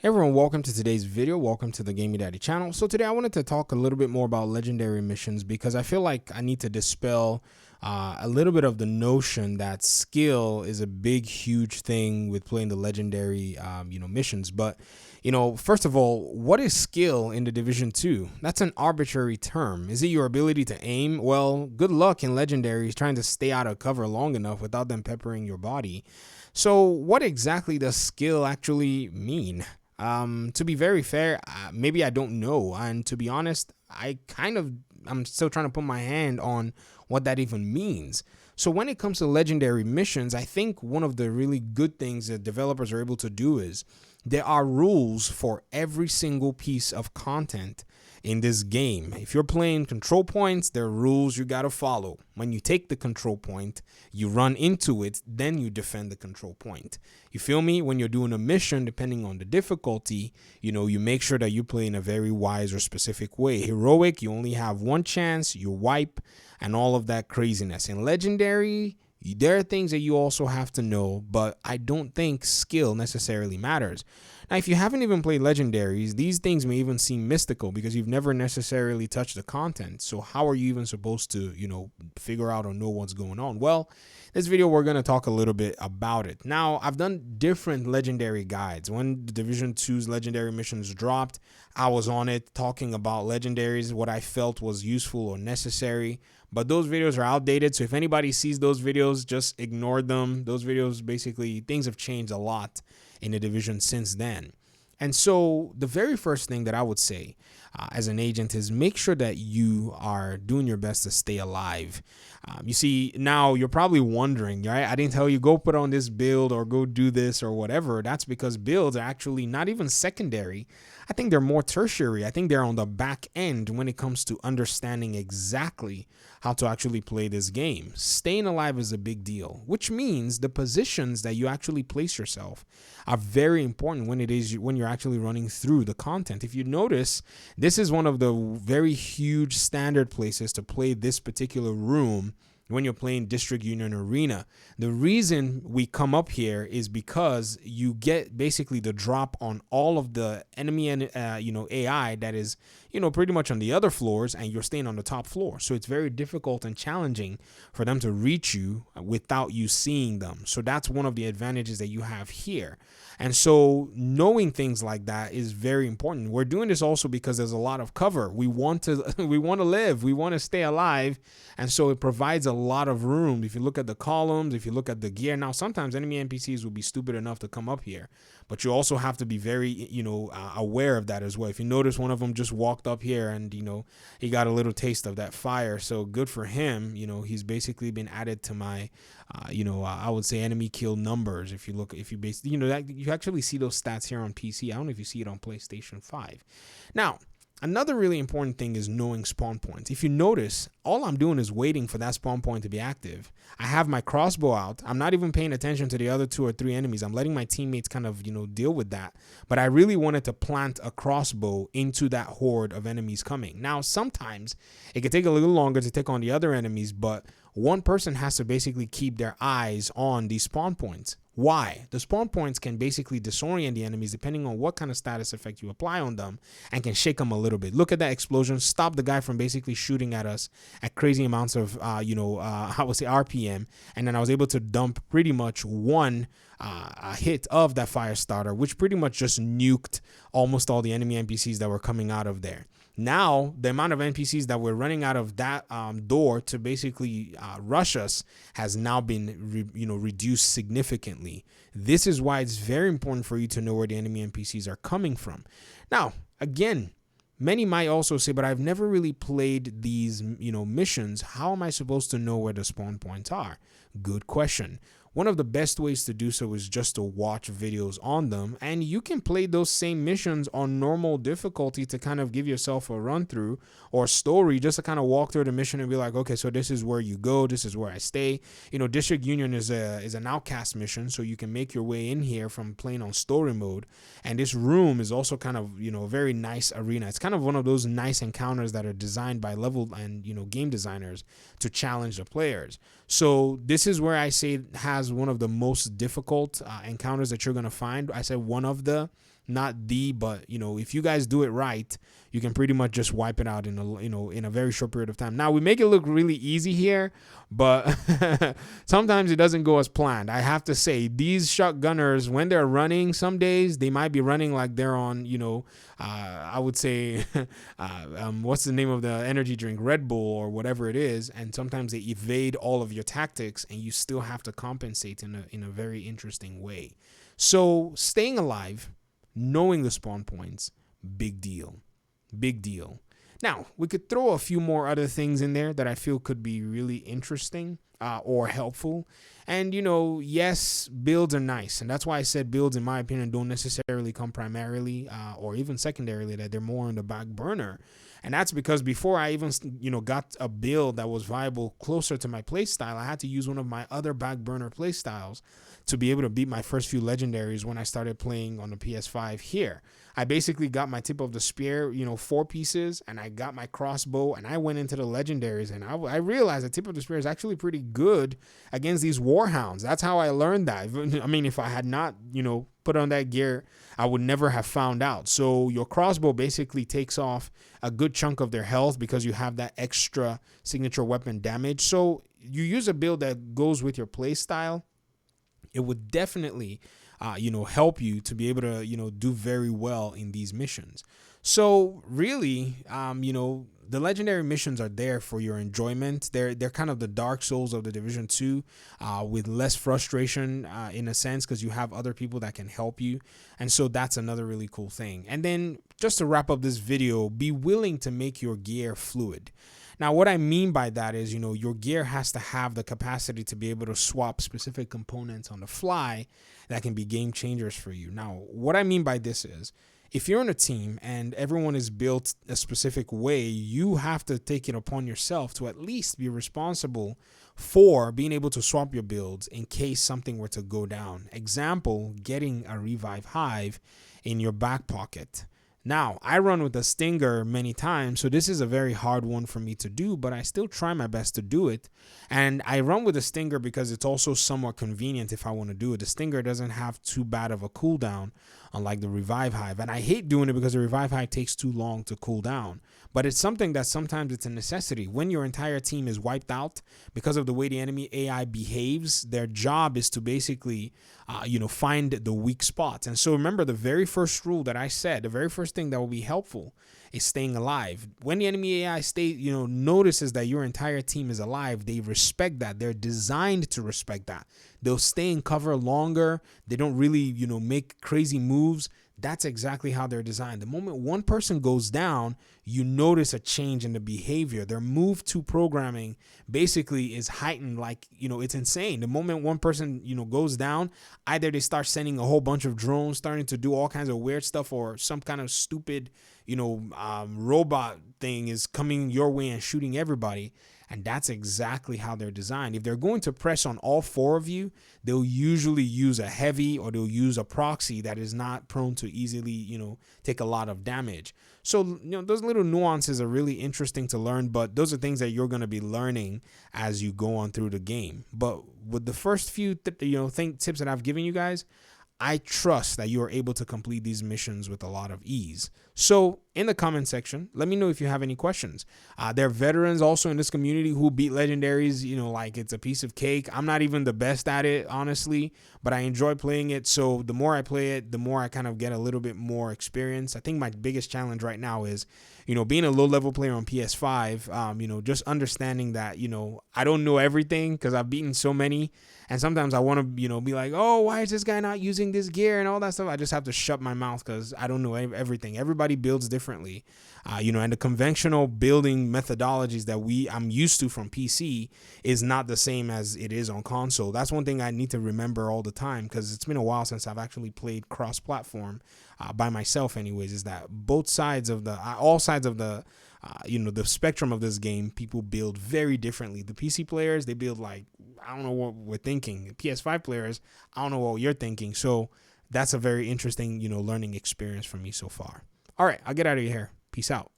Hey everyone, welcome to today's video. Welcome to the Gaming Daddy channel. So today I wanted to talk a little bit more about legendary missions because I feel like I need to dispel a little bit of the notion that skill is a big, huge thing with playing the legendary, missions. But, first of all, what is skill in the Division 2? That's an arbitrary term. Is it your ability to aim? Well, good luck in legendaries trying to stay out of cover long enough without them peppering your body. So what exactly does skill actually mean? To be very fair, maybe I don't know. And to be honest, I'm still trying to put my hand on what that even means. So when it comes to legendary missions, I think one of the really good things that developers are able to do is there are rules for every single piece of content in this game. If you're playing control points, there are rules you got to follow. When you take the control point, you run into it, then you defend the control point. You feel me? When you're doing a mission, depending on the difficulty, you make sure that you play in a very wise or specific way. Heroic, you only have one chance, you wipe, and all of that craziness. In legendary, there are things that you also have to know, but I don't think skill necessarily matters. Now, if you haven't even played legendaries, these things may even seem mystical because you've never necessarily touched the content. So how are you even supposed to, figure out or know what's going on? Well, this video, we're going to talk a little bit about it. Now, I've done different legendary guides. When the Division 2's legendary missions dropped, I was on it talking about legendaries, what I felt was useful or necessary. But those videos are outdated. So if anybody sees those videos, just ignore them. Those videos, basically, things have changed a lot in the division since then. And so the very first thing that I would say as an agent is make sure that you are doing your best to stay alive. You see, now you're probably wondering, right? I didn't tell you go put on this build or go do this or whatever. That's because builds are actually not even secondary. I think they're more tertiary. I think they're on the back end when it comes to understanding exactly how to actually play this game. Staying alive is a big deal, which means the positions that you actually place yourself are very important when you're actually running through the content. If you notice, this is one of the very huge standard places to play this particular room when you're playing District Union Arena. The reason we come up here is because you get basically the drop on all of the enemy and AI that is pretty much on the other floors, and you're staying on the top floor. So it's very difficult and challenging for them to reach you without you seeing them. So that's one of the advantages that you have here. And so knowing things like that is very important. We're doing this also because there's a lot of cover. We want to live, we want to stay alive. And so it provides a lot of room. If you look at the columns, if you look at the gear, now sometimes enemy NPCs will be stupid enough to come up here, but you also have to be very, aware of that as well. If you notice, one of them just walked up here and, he got a little taste of that fire. So good for him. He's basically been added to my, I would say enemy kill numbers. If you you actually see those stats here on PC. I don't know if you see it on PlayStation 5. Now, another really important thing is knowing spawn points. If you notice, all I'm doing is waiting for that spawn point to be active. I have my crossbow out. I'm not even paying attention to the other 2 or 3 enemies. I'm letting my teammates kind of, deal with that. But I really wanted to plant a crossbow into that horde of enemies coming. Now, sometimes it could take a little longer to take on the other enemies, but one person has to basically keep their eyes on these spawn points. Why? The spawn points can basically disorient the enemies depending on what kind of status effect you apply on them, and can shake them a little bit. Look at that explosion. Stop the guy from basically shooting at us at crazy amounts of, I would say RPM. And then I was able to dump pretty much one hit of that fire starter, which pretty much just nuked almost all the enemy NPCs that were coming out of there. Now, the amount of NPCs that were running out of that door to basically rush us has now been reduced significantly. This is why it's very important for you to know where the enemy NPCs are coming from. Now, again, many might also say, but I've never really played these missions. How am I supposed to know where the spawn points are? Good question. One of the best ways to do so is just to watch videos on them, and you can play those same missions on normal difficulty to kind of give yourself a run through or story, just to kind of walk through the mission and be like, okay, so this is where you go, this is where I stay. District Union is an outcast mission, so you can make your way in here from playing on story mode. And this room is also kind of a very nice arena. It's kind of one of those nice encounters that are designed by level and game designers to challenge the players. So this is where I say it has one of the most difficult encounters that you're going to find. I said one of the not the, but if you guys do it right, you can pretty much just wipe it out in a very short period of time. Now we make it look really easy here, but sometimes it doesn't go as planned. I have to say, these shotgunners, when they're running, some days they might be running like they're on, I would say, what's the name of the energy drink, Red Bull or whatever it is, and sometimes they evade all of your tactics, and you still have to compensate in a very interesting way. So staying alive, knowing the spawn points, big deal. Big deal. Now, we could throw a few more other things in there that I feel could be really interesting or helpful. And, yes, builds are nice. And that's why I said builds, in my opinion, don't necessarily come primarily or even secondarily, that they're more on the back burner. And that's because before I even, got a build that was viable closer to my playstyle, I had to use one of my other back burner playstyles to be able to beat my first few legendaries when I started playing on the PS5 here. I basically got my tip of the spear, 4 pieces, and I got my crossbow, and I went into the legendaries, and I realized the tip of the spear is actually pretty good against these warhounds. That's how I learned that. I mean, if I had not, put on that gear, I would never have found out. So your crossbow basically takes off a good chunk of their health because you have that extra signature weapon damage. So you use a build that goes with your play style. It would definitely help you to be able to, do very well in these missions. So really, the legendary missions are there for your enjoyment. They're kind of the Dark Souls of the Division 2 with less frustration in a sense, because you have other people that can help you. And so that's another really cool thing. And then just to wrap up this video, be willing to make your gear fluid. Now, what I mean by that is, your gear has to have the capacity to be able to swap specific components on the fly that can be game changers for you. Now, what I mean by this is, if you're in a team and everyone is built a specific way, you have to take it upon yourself to at least be responsible for being able to swap your builds in case something were to go down. Example, getting a revive hive in your back pocket. Now, I run with a Stinger many times, so this is a very hard one for me to do, but I still try my best to do it. And I run with a Stinger because it's also somewhat convenient if I want to do it. The Stinger doesn't have too bad of a cooldown, unlike the Revive Hive. And I hate doing it because the Revive Hive takes too long to cool down. But it's something that sometimes it's a necessity. When your entire team is wiped out because of the way the enemy AI behaves, their job is to basically, find the weak spots. And so remember, the very first rule that I said, the very first thing that will be helpful is staying alive. When the enemy AI notices that your entire team is alive, they respect that. They're designed to respect that. They'll stay in cover longer. They don't really, make crazy moves. That's exactly how they're designed. The moment one person goes down, you notice a change in the behavior. Their move to programming basically is heightened, like, it's insane. The moment one person, goes down, either they start sending a whole bunch of drones, starting to do all kinds of weird stuff, or some kind of stupid, robot thing is coming your way and shooting everybody. And that's exactly how they're designed. If they're going to press on all 4 of you, they'll usually use a heavy, or they'll use a proxy that is not prone to easily, take a lot of damage. So, those little nuances are really interesting to learn, but those are things that you're going to be learning as you go on through the game. But with the first few, tips that I've given you guys, I trust that you are able to complete these missions with a lot of ease. So in the comment section, let me know if you have any questions. There are veterans also in this community who beat legendaries, like it's a piece of cake. I'm not even the best at it, honestly, but I enjoy playing it. So the more I play it, the more I kind of get a little bit more experience. I think my biggest challenge right now is, being a low level player on PS5, just understanding that, I don't know everything because I've beaten so many. And sometimes I want to, be like, oh, why is this guy not using this gear and all that stuff? I just have to shut my mouth because I don't know everything. Everybody builds differently, and the conventional building methodologies that I'm used to from PC is not the same as it is on console. That's one thing I need to remember all the time, because it's been a while since I've actually played cross-platform by myself anyways, is that all sides of the the spectrum of this game, people build very differently. The PC players, they build like, I don't know what we're thinking. The PS5 players, I don't know what you're thinking. So that's a very interesting, learning experience for me so far. All right, I'll get out of here. Peace out.